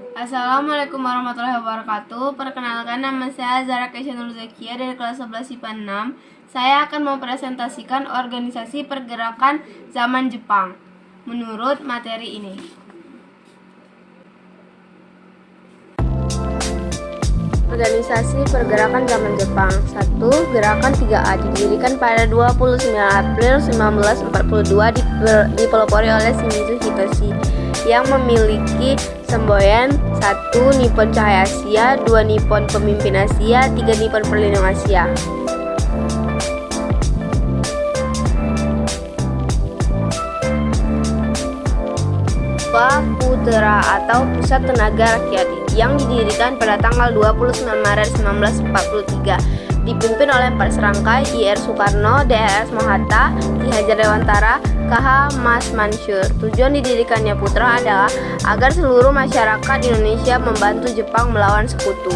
Assalamualaikum warahmatullahi wabarakatuh. Perkenalkan, nama saya Zara Keisha Nur Zakia dari kelas 11 IPA 6. Saya akan mempresentasikan organisasi pergerakan zaman Jepang menurut materi ini. Organisasi pergerakan zaman Jepang. 1. Gerakan 3A didirikan pada 29 April 1942 dipelopori oleh Shimizu Hitoshi yang memiliki semboyan 1. Nippon Cahaya Asia, 2. Nippon Pemimpin Asia, 3. Nippon Perlindung Asia. Putra atau Pusat Tenaga Rakyat yang didirikan pada tanggal 29 Maret 1943 dipimpin oleh 4 serangkai IR Soekarno, DRS Mohatta, Ki Hajar Dewantara, KH Mas Mansur. Tujuan didirikannya Putra adalah agar seluruh masyarakat Indonesia membantu Jepang melawan sekutu.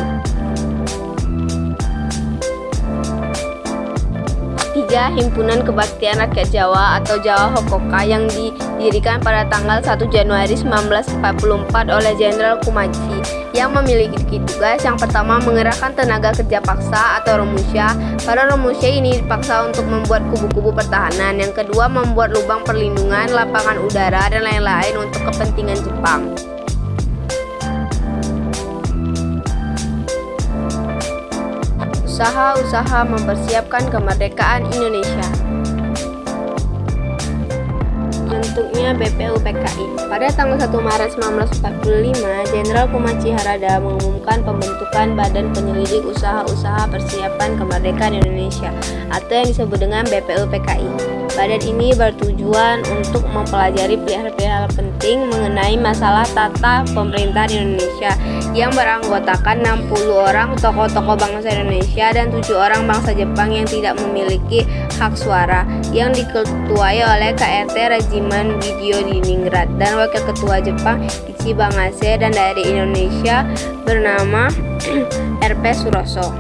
3. Himpunan Kebaktian Rakyat Jawa atau Jawa Hokoka yang didirikan pada tanggal 1 Januari 1944 oleh Jenderal Kumachi yang memiliki tugas yang pertama mengerahkan tenaga kerja paksa atau romusha. Para romusha ini dipaksa untuk membuat kubu-kubu pertahanan. Yang kedua, membuat lubang perlindungan, lapangan udara, dan lain-lain untuk kepentingan Jepang. Usaha-usaha mempersiapkan kemerdekaan Indonesia. Bentuknya BPUPKI. Pada tanggal 1 Maret 1945, Jenderal Kumachi Harada mengumumkan pembentukan Badan Penyelidik Usaha-usaha Persiapan Kemerdekaan Indonesia atau yang disebut dengan BPUPKI. Badan ini bertujuan untuk mempelajari perihal-perihal penting mengenai masalah tata pemerintahan Indonesia yang beranggotakan 60 orang tokoh-tokoh bangsa Indonesia dan 7 orang bangsa Jepang yang tidak memiliki hak suara, yang diketuai oleh KRT Regimen Video Diningrat dan Wakil Ketua Jepang Ichi Bangase, dan dari Indonesia bernama RP Suroso.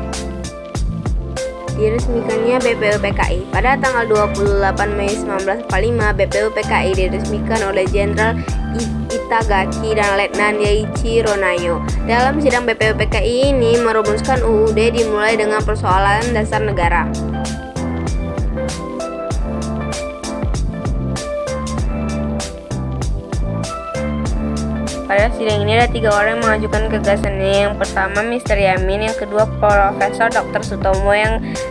Diresmikannya BPUPKI pada tanggal 28 Mei 1945. BPUPKI diresmikan oleh Jenderal Itagaki dan Letnan Yaichi Ronayo. Dalam sidang BPUPKI ini merumuskan UUD dimulai dengan persoalan dasar negara. Pada sidang ini ada 3 orang yang mengajukan gagasannya. Yang pertama Mr. Yamin, yang kedua Profesor Dr. Sutomo,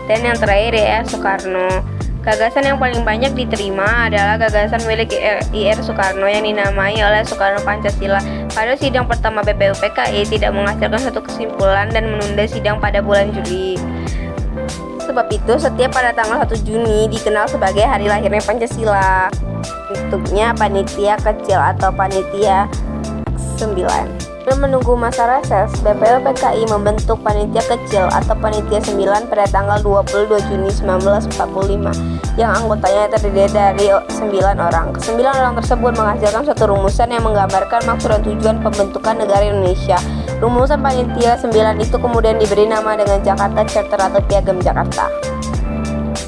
dan yang terakhir IR Soekarno. Gagasan yang paling banyak diterima adalah gagasan milik IR Soekarno yang dinamai oleh Soekarno Pancasila. Pada sidang pertama BPUPKI tidak menghasilkan satu kesimpulan dan menunda sidang pada bulan Juli. Sebab itu setiap pada tanggal 1 Juni dikenal sebagai hari lahirnya Pancasila. Bentuknya panitia kecil atau panitia 9. Menunggu masa reses, BPUPKI membentuk panitia kecil atau panitia 9 pada tanggal 22 Juni 1945 yang anggotanya terdiri dari 9 orang. Ke-9 orang tersebut menghasilkan suatu rumusan yang menggambarkan maksud dan tujuan pembentukan negara Indonesia. Rumusan panitia 9 itu kemudian diberi nama dengan Jakarta Charter atau Piagam Jakarta.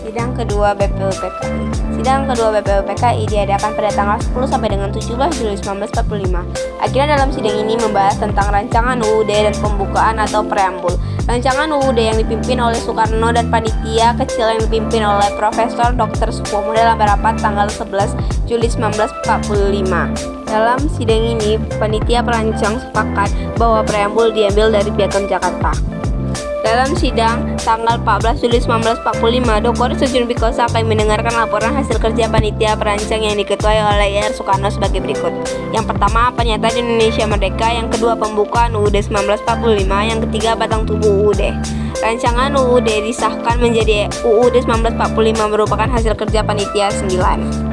Sidang kedua BPUPKI. Sidang kedua BPUPKI diadakan pada tanggal 10 sampai dengan 17 Juli 1945. Akhirnya dalam sidang ini membahas tentang rancangan UUD dan pembukaan atau preambul. Rancangan UUD yang dipimpin oleh Soekarno dan panitia kecil yang dipimpin oleh Profesor Dr. Sutomo dalam rapat tanggal 11 Juli 1945. Dalam sidang ini, panitia perancang sepakat bahwa preambul diambil dari Piagam Jakarta. Dalam sidang tanggal 14 Juli 1945, Dr. Sujunbikosa akan mendengarkan laporan hasil kerja panitia perancang yang diketuai oleh IR Soekarno sebagai berikut. Yang pertama, pernyataan Indonesia Merdeka. Yang kedua, pembukaan UUD 1945. Yang ketiga, batang tubuh UUD. Rancangan UUD disahkan menjadi UUD 1945 merupakan hasil kerja panitia 9.